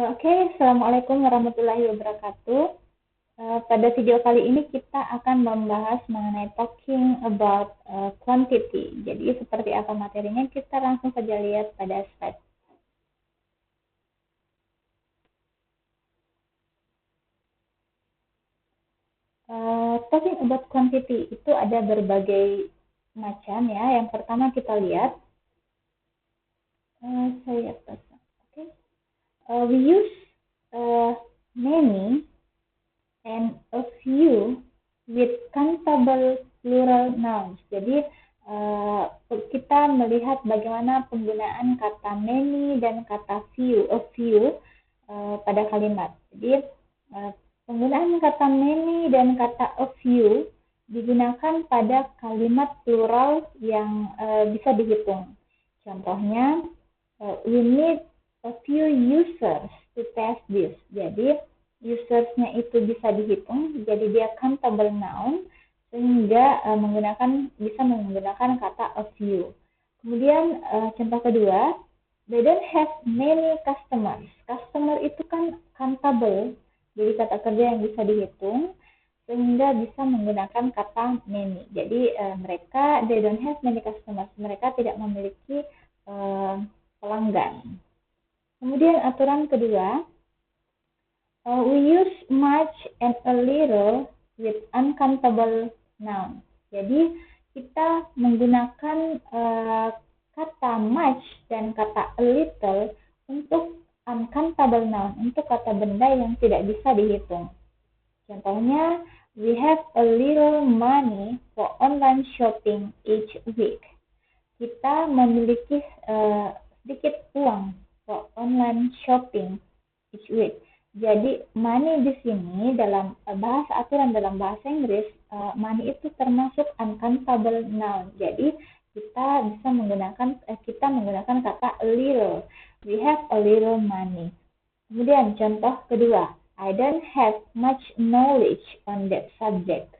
Oke, Assalamualaikum warahmatullahi wabarakatuh. Pada video kali ini kita akan membahas mengenai talking about quantity. Jadi seperti apa materinya, kita langsung saja lihat pada slide. Talking about quantity itu ada berbagai macam ya. Yang pertama kita lihat, saya pasang. Okay. We use many and a few with countable plural nouns. Jadi kita melihat bagaimana penggunaan kata many dan kata a few pada kalimat. Jadi penggunaan kata many dan kata a few digunakan pada kalimat plural yang bisa dihitung. Contohnya, we need a few users to test this. Jadi usersnya itu bisa dihitung, jadi dia countable noun, sehingga bisa menggunakan kata a few. Kemudian contoh kedua, they don't have many customers. Customer itu kan countable, jadi kata kerja yang bisa dihitung, sehingga bisa menggunakan kata many. Jadi they don't have many customers. Mereka tidak memiliki pelanggan. Kemudian aturan kedua, we use much and a little with uncountable noun. Jadi kita menggunakan kata much dan kata a little untuk uncountable noun, untuk kata benda yang tidak bisa dihitung. Contohnya, we have a little money for online shopping each week. Kita memiliki sedikit uang for online shopping each week. Jadi money di sini dalam aturan dalam bahasa Inggris, money itu termasuk uncountable noun. Jadi kita menggunakan kata a little. We have a little money. Kemudian contoh kedua, I don't have much knowledge on that subject.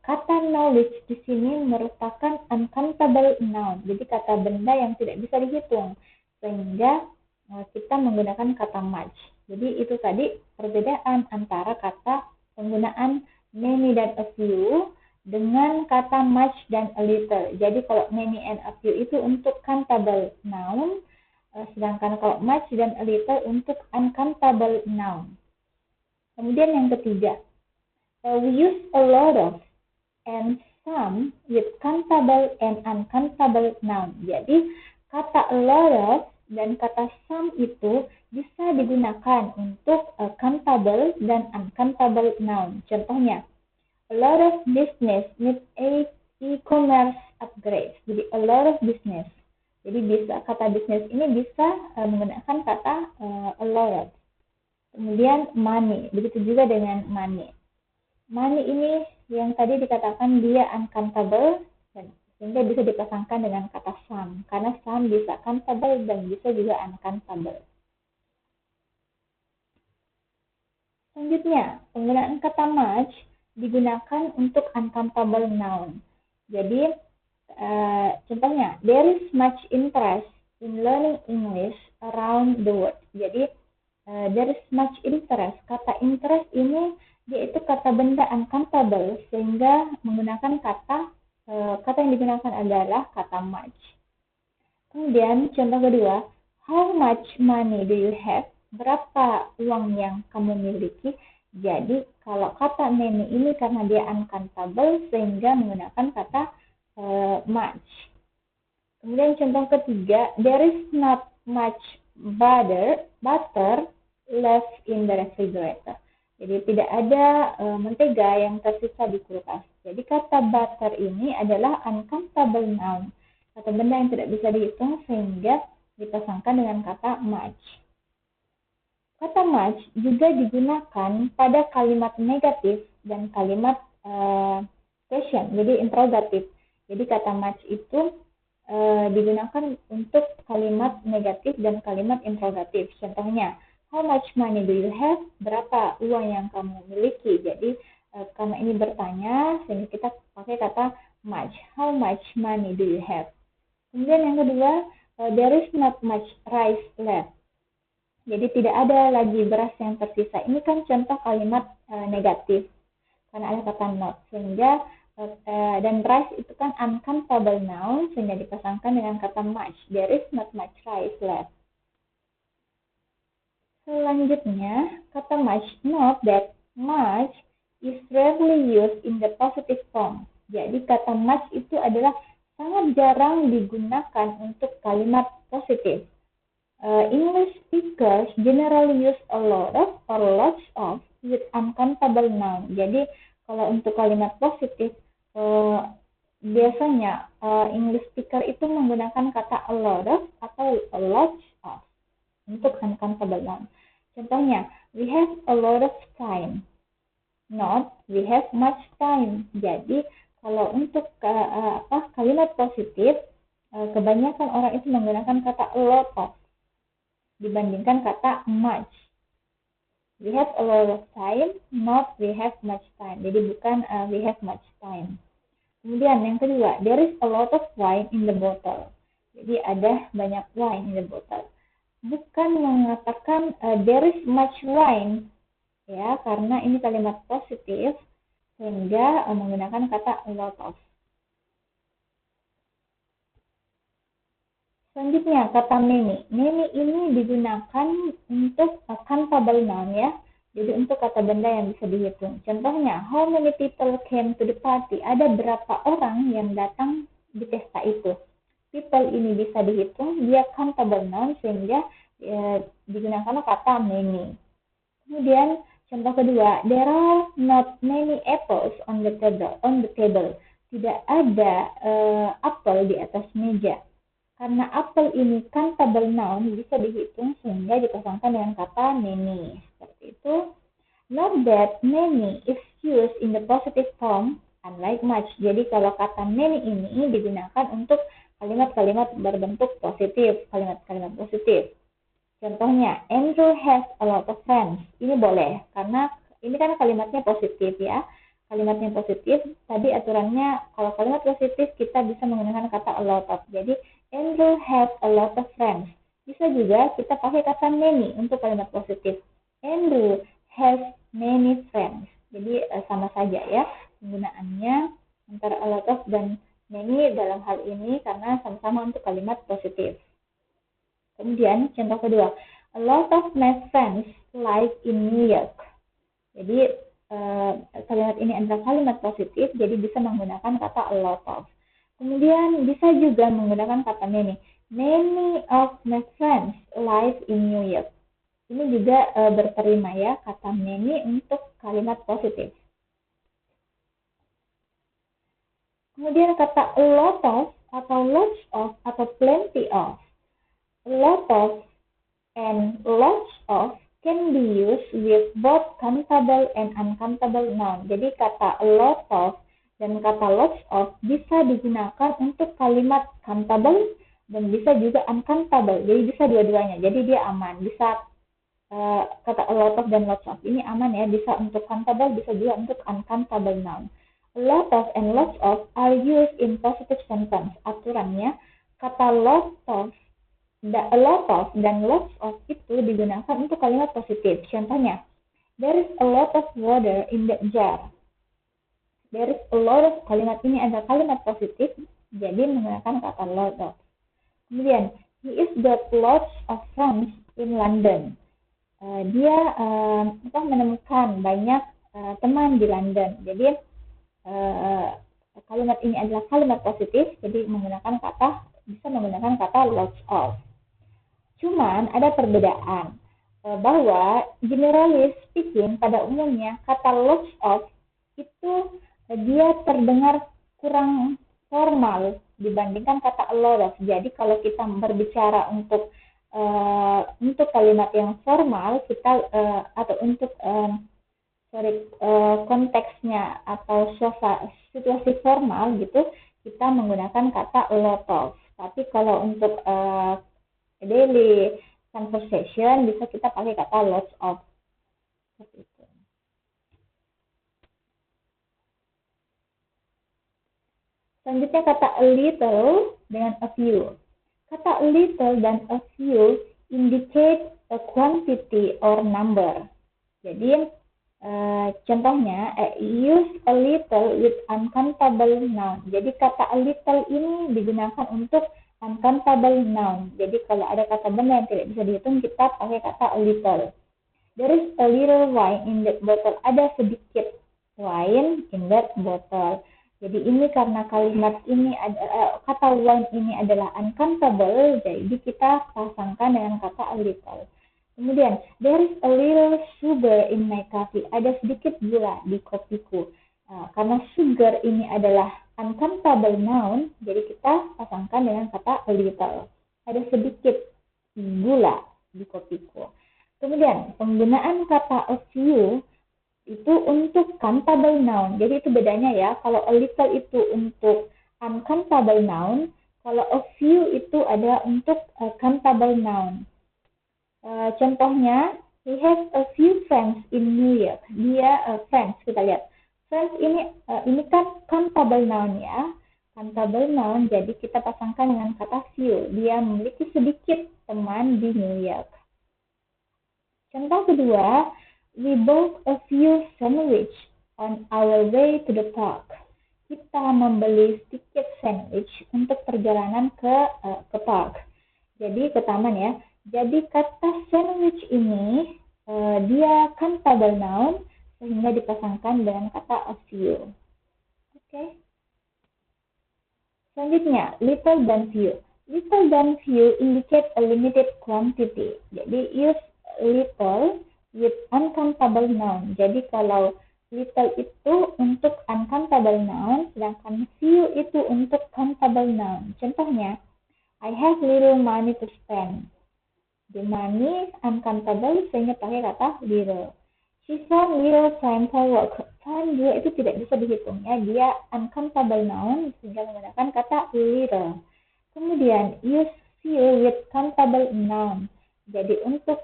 Kata knowledge di sini merupakan uncountable noun, jadi kata benda yang tidak bisa dihitung, sehingga kita menggunakan kata much. Jadi itu tadi perbedaan antara kata penggunaan many dan a few dengan kata much dan a little. Jadi kalau many and a few itu untuk countable noun, sedangkan kalau much dan a little untuk uncountable noun. Kemudian yang ketiga, we use a lot of and some with countable and uncountable noun. Jadi kata a lot of dan kata some itu bisa digunakan untuk countable dan uncountable noun. Contohnya, a lot of business need e-commerce upgrades. Jadi a lot of business. Jadi kata business ini bisa menggunakan kata a lot of. Kemudian money, begitu juga dengan money. Money ini yang tadi dikatakan dia uncountable, sehingga bisa dipasangkan dengan kata some, karena some bisa countable dan bisa juga uncountable. Selanjutnya, penggunaan kata much digunakan untuk uncountable noun. Jadi, contohnya, there is much interest in learning English around the world. Jadi, there is much interest. Kata interest ini dia itu kata benda uncountable, sehingga menggunakan kata yang digunakan adalah kata much. Kemudian contoh kedua, how much money do you have? Berapa uang yang kamu miliki? Jadi kalau kata many ini karena dia uncountable, sehingga menggunakan kata much. Kemudian contoh ketiga, there is not much butter left in the refrigerator. Jadi tidak ada mentega yang tersisa di kulkas. Jadi kata butter ini adalah uncountable noun, kata benda yang tidak bisa dihitung, sehingga dipasangkan dengan kata much. Kata much juga digunakan pada kalimat negatif dan kalimat question, jadi interrogatif. Jadi kata much itu digunakan untuk kalimat negatif dan kalimat interrogatif. Contohnya, how much money do you have? Berapa uang yang kamu miliki? Jadi karena ini bertanya, sehingga kita pakai kata much. How much money do you have? Kemudian yang kedua, there is not much rice left. Jadi tidak ada lagi beras yang tersisa. Ini kan contoh kalimat negatif karena ada kata not, sehingga dan rice itu kan uncountable noun sehingga dipasangkan dengan kata much. There is not much rice left. Selanjutnya, kata much. Note that much is rarely used in the positive form. Jadi kata much itu adalah sangat jarang digunakan untuk kalimat positif. English speakers generally use a lot of or lots of with uncountable noun. Jadi kalau untuk kalimat positif biasanya English speaker itu menggunakan kata a lot of atau a lots of untuk uncountable noun. Contohnya, we have a lot of time. Not we have much time. Jadi kalau untuk kalimat positif kebanyakan orang itu menggunakan kata a lot of dibandingkan kata much. We have a lot of time, not we have much time. Jadi bukan we have much time. Kemudian yang kedua, there is a lot of wine in the bottle. Jadi ada banyak wine in the bottle. Bukan mengatakan there is much wine, ya, karena ini kalimat positif sehingga menggunakan kata a lot of. Selanjutnya kata many. Many ini digunakan untuk countable noun, ya. Jadi untuk kata benda yang bisa dihitung. Contohnya, how many people came to the party? Ada berapa orang yang datang di pesta itu? People ini bisa dihitung, dia countable noun sehingga digunakan kata many. Kemudian contoh kedua, there are not many apples on the table. Tidak ada apel di atas meja. Karena apel ini countable noun bisa dihitung sehingga dipasangkan dengan kata many. Seperti itu. Note that many is used in the positive form unlike much. Jadi kalau kata many ini digunakan untuk kalimat-kalimat berbentuk positif, kalimat-kalimat positif. Contohnya, Andrew has a lot of friends. Ini boleh karena ini kan kalimatnya positif, ya. Kalimatnya positif, tadi aturannya kalau kalimat positif kita bisa menggunakan kata a lot of. Jadi Andrew has a lot of friends. Bisa juga kita pakai kata many untuk kalimat positif. Andrew has many friends. Jadi sama saja, ya, penggunaannya antara a lot of dan many dalam hal ini karena sama-sama untuk kalimat positif. Kemudian contoh kedua, a lot of my friends live in New York. Jadi kalimat ini adalah kalimat positif, jadi bisa menggunakan kata a lot of. Kemudian bisa juga menggunakan kata many. Many of my friends live in New York. Ini juga berterima, ya, kata many untuk kalimat positif. Kemudian kata a lot of atau lots of atau plenty of. A lot of and lots of can be used with both countable and uncountable noun. Jadi kata a lot of dan kata lots of bisa digunakan untuk kalimat countable dan bisa juga uncountable. Jadi bisa dua-duanya. Jadi dia aman. Bisa kata a lot of dan lots of ini aman, ya. Bisa untuk countable, bisa juga untuk uncountable noun. A lot of and lots of are used in positive sentence. Aturannya kata a lot of dan lots of itu digunakan untuk kalimat positif. Contohnya, there is a lot of water in the jar. There is a lot of, kalimat ini adalah kalimat positif, jadi menggunakan kata lot of. Kemudian, he is got lots of friends in London. Dia menemukan banyak teman di London. Jadi kalimat ini adalah kalimat positif, jadi bisa menggunakan kata lots of. Cuman ada perbedaan bahwa generally speaking pada umumnya kata lots of itu dia terdengar kurang formal dibandingkan kata a lot of. Jadi kalau kita berbicara untuk kalimat yang formal kita atau untuk konteksnya atau situasi formal gitu kita menggunakan kata a lot of. Tapi kalau untuk daily conversation bisa kita pakai kata lots of. Seperti itu. Selanjutnya kata a little dengan a few. Kata a little dan a few indicate a quantity or number. Jadi contohnya use a little with uncountable noun. Jadi kata a little ini digunakan untuk uncountable noun. Jadi kalau ada kata benda yang tidak bisa dihitung, kita pakai kata a little. There is a little wine in that bottle. Ada sedikit wine in that bottle. Jadi ini karena kalimat ini kata wine ini adalah uncountable, jadi kita pasangkan dengan kata a little. Kemudian, there is a little sugar in my coffee. Ada sedikit gula di kopiku. Karena sugar ini adalah uncountable noun, jadi kita pasangkan dengan kata a little. Ada sedikit gula di kopiku. Kemudian, penggunaan kata a few itu untuk countable noun. Jadi itu bedanya ya. Kalau a little itu untuk uncountable noun, kalau a few itu ada untuk countable noun. Contohnya, he has a few friends in New York. Dia friends, kita lihat. Friends ini kan countable noun ya. Countable noun, jadi kita pasangkan dengan kata few. Dia memiliki sedikit teman di New York. Contoh kedua, we bought a few sandwich on our way to the park. Kita membeli sedikit sandwich untuk perjalanan ke park. Jadi ke taman ya. Jadi kata sandwich ini dia countable noun sehingga dipasangkan dengan kata a few. Oke. Selanjutnya, little than few. Little than few indicate a limited quantity. Jadi use little with uncountable noun. Jadi kalau little itu untuk uncountable noun, sedangkan few itu untuk countable noun. Contohnya, I have little money to spend. The money uncountable sehingga pakai kata little. She found little time for work. Time juga itu tidak bisa dihitung ya. Dia uncountable noun sehingga menggunakan kata little. Kemudian use few with countable noun. Jadi untuk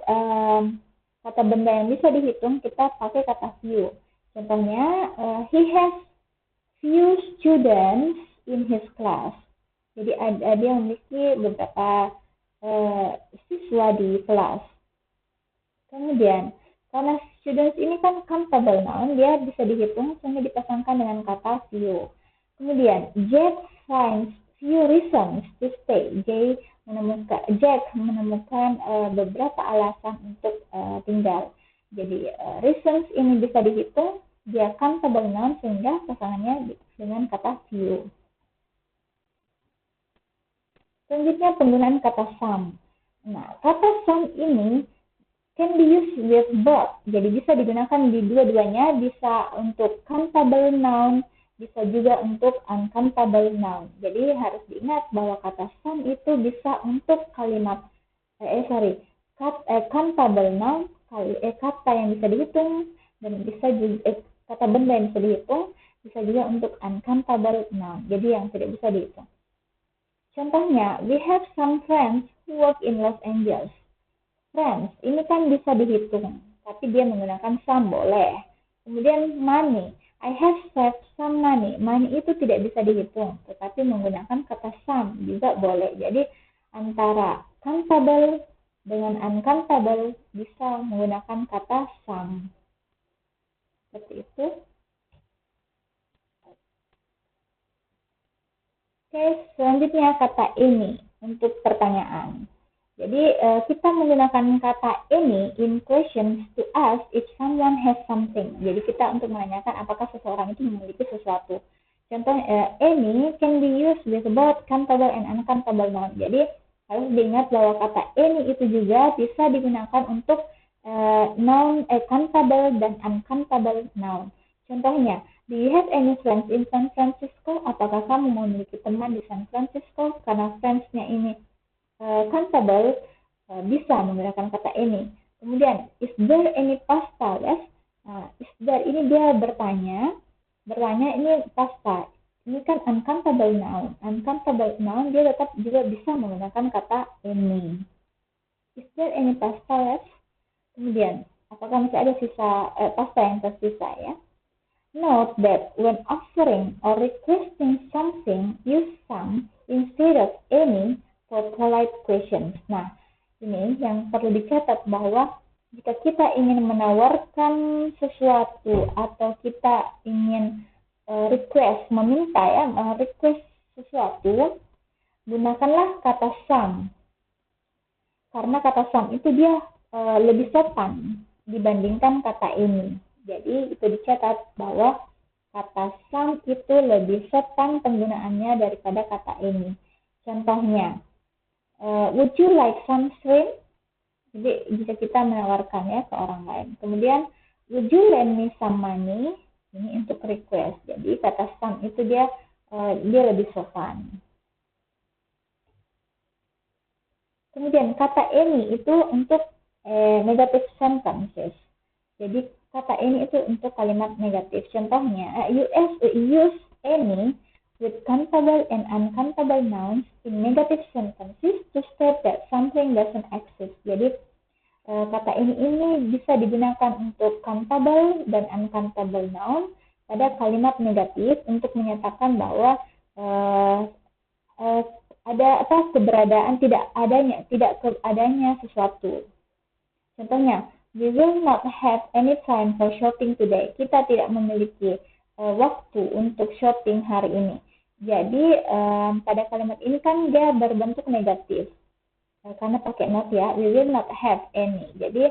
kata benda yang bisa dihitung kita pakai kata few. Contohnya he has few students in his class. Jadi dia memiliki beberapa siswa di kelas. Kemudian, karena students ini kan countable noun, dia bisa dihitung sehingga dipasangkan dengan kata few. Kemudian, Jack finds few reasons to stay. Jack menemukan beberapa alasan untuk tinggal. Jadi, reasons ini bisa dihitung, dia countable noun sehingga pasangannya dengan kata few. Selanjutnya penggunaan kata some. Nah, kata some ini can be used with both. Jadi bisa digunakan di dua-duanya, bisa untuk countable noun, bisa juga untuk uncountable noun. Jadi harus diingat bahwa kata some itu bisa untuk kalimat countable noun, kata yang bisa dihitung, dan bisa juga kata benda yang bisa dihitung, bisa juga untuk uncountable noun. Jadi yang tidak bisa dihitung. Contohnya, we have some friends who work in Los Angeles. Friends, ini kan bisa dihitung, tapi dia menggunakan some boleh. Kemudian money, I have saved some money. Money itu tidak bisa dihitung, tetapi menggunakan kata some juga boleh. Jadi antara countable dengan uncountable bisa menggunakan kata some. Seperti itu. Oke, selanjutnya kata any untuk pertanyaan. Jadi kita menggunakan kata any in questions to ask if someone has something. Jadi kita untuk menanyakan apakah seseorang itu memiliki sesuatu. Contoh any can be used with both countable and uncountable noun. Jadi harus diingat bahwa kata any itu juga bisa digunakan untuk noun countable dan uncountable noun. Contohnya, do you have any friends in San Francisco? Apakah kamu memiliki teman di San Francisco? Karena friends-nya ini countable, bisa menggunakan kata any. Kemudian, is there any pasta left? Is there ini dia bertanya ini pasta. Ini kan uncountable noun. Uncountable noun dia tetap juga bisa menggunakan kata any. Is there any pasta left? Kemudian, apakah masih ada sisa pasta yang tersisa ya? Note that when offering or requesting something, use some instead of any for polite questions. Nah, ini yang perlu dicatat bahwa jika kita ingin menawarkan sesuatu atau kita ingin request sesuatu, gunakanlah kata some. Karena kata some itu dia lebih sopan dibandingkan kata any. Jadi itu dicatat bahwa kata some itu lebih sopan penggunaannya daripada kata any. Contohnya, would you like some shrimp? Jadi jika kita menawarkannya ke orang lain. Kemudian, would you lend me some money? Ini untuk request. Jadi kata some itu dia lebih sopan. Kemudian kata any itu untuk negative sentences. Jadi kata any itu untuk kalimat negatif. Contohnya, use any with countable and uncountable nouns in negative sentences to state that something doesn't exist. Jadi kata ini bisa digunakan untuk countable dan uncountable noun pada kalimat negatif untuk menyatakan bahwa ada keberadaan tidak adanya sesuatu. Contohnya, we will not have any time for shopping today. Kita tidak memiliki waktu untuk shopping hari ini. Jadi pada kalimat ini kan dia berbentuk negatif karena pakai not ya. We will not have any. Jadi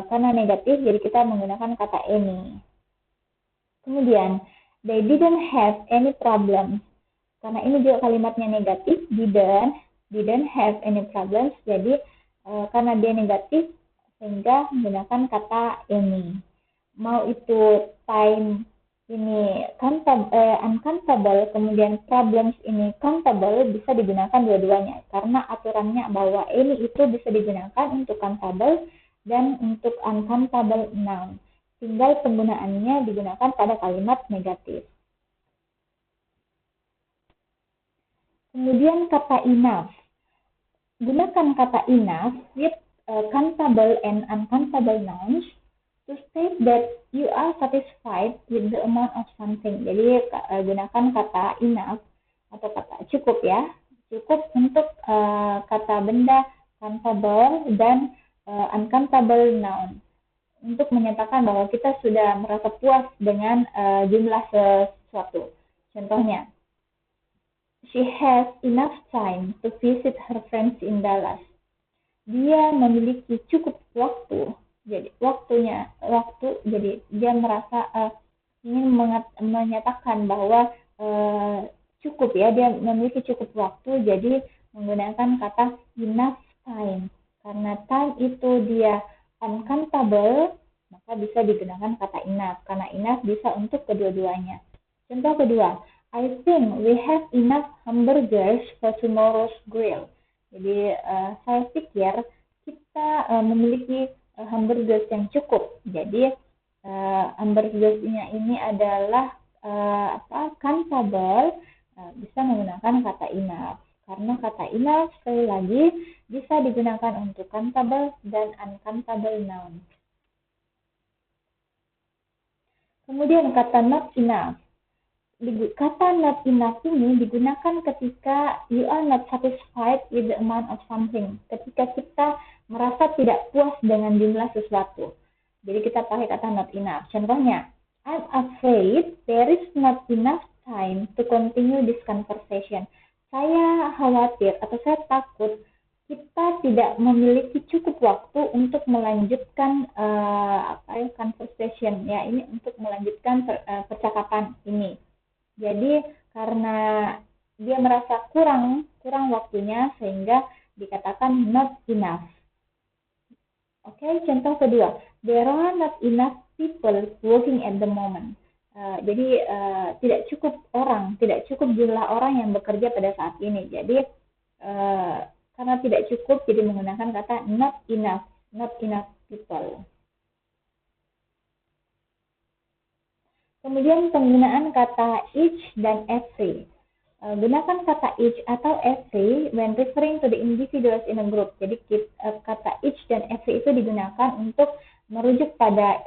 karena negatif jadi kita menggunakan kata any. Kemudian they didn't have any problems. Karena ini juga kalimatnya negatif, didn't have any problems. Jadi karena dia negatif sehingga menggunakan kata any. Mau itu time ini uncountable, kemudian problems ini countable, bisa digunakan dua-duanya karena aturannya bahwa any itu bisa digunakan untuk countable dan untuk uncountable noun. Tinggal penggunaannya digunakan pada kalimat negatif. Kemudian kata enough. Gunakan kata enough with countable and uncountable nouns to state that you are satisfied with the amount of something. Jadi gunakan kata enough atau kata cukup ya. Cukup untuk kata benda countable dan uncountable noun. Untuk menyatakan bahwa kita sudah merasa puas dengan jumlah sesuatu. Contohnya, she has enough time to visit her friends in Dallas. Dia memiliki cukup waktu. Jadi jadi dia merasa ingin menyatakan bahwa cukup ya, dia memiliki cukup waktu, jadi menggunakan kata enough time. Karena time itu dia uncountable, maka bisa digunakan kata enough, karena enough bisa untuk kedua-duanya. Contoh kedua, I think we have enough hamburgers for tomorrow's grill. Jadi saya pikir kita memiliki hamburgers yang cukup. Jadi hamburgersnya ini adalah countable, bisa menggunakan kata enough. Karena kata enough sekali lagi bisa digunakan untuk countable dan uncountable noun. Kemudian kata not enough. Kata not enough ini digunakan ketika you are not satisfied with the amount of something. Ketika kita merasa tidak puas dengan jumlah sesuatu. Jadi kita pakai kata not enough. Contohnya, I'm afraid there is not enough time to continue this conversation. Saya khawatir atau saya takut kita tidak memiliki cukup waktu untuk melanjutkan conversation ya, ini untuk melanjutkan percakapan ini. Jadi karena dia merasa kurang waktunya sehingga dikatakan not enough. Oke, contoh kedua, there are not enough people working at the moment. Jadi tidak cukup jumlah orang yang bekerja pada saat ini. Jadi karena tidak cukup, jadi menggunakan kata not enough people. Kemudian penggunaan kata each dan every. Gunakan kata each atau every when referring to the individuals in a group. Jadi kata each dan every itu digunakan untuk merujuk pada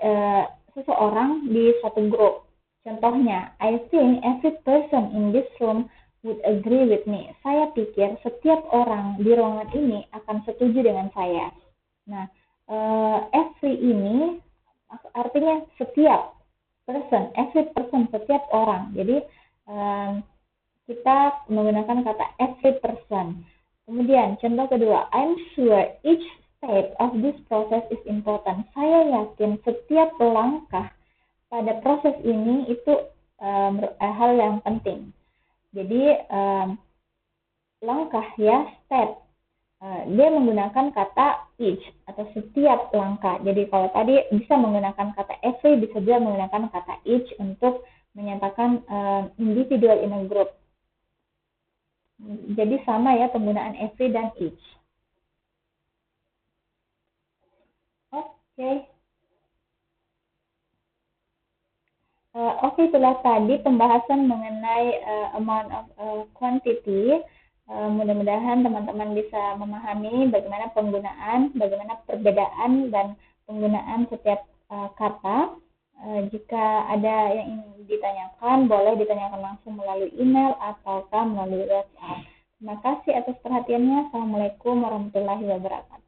seseorang di satu grup. Contohnya, I think every person in this room would agree with me. Saya pikir setiap orang di ruangan ini akan setuju dengan saya. Nah, every ini artinya setiap person, every person, setiap orang. Jadi kita menggunakan kata every person. Kemudian contoh kedua, I'm sure each step of this process is important. Saya yakin setiap langkah pada proses ini itu hal yang penting. Jadi langkah ya, step. Dia menggunakan kata each atau setiap langkah. Jadi kalau tadi bisa menggunakan kata every, bisa juga menggunakan kata each untuk menyatakan individual in a group. Jadi sama ya penggunaan every dan each. Oke. Oke, itulah tadi pembahasan mengenai amount of quantity. Mudah-mudahan teman-teman bisa memahami bagaimana penggunaan, bagaimana perbedaan dan penggunaan setiap kata. Jika ada yang ingin ditanyakan, boleh ditanyakan langsung melalui email ataukah melalui WhatsApp. Terima kasih atas perhatiannya. Assalamualaikum warahmatullahi wabarakatuh.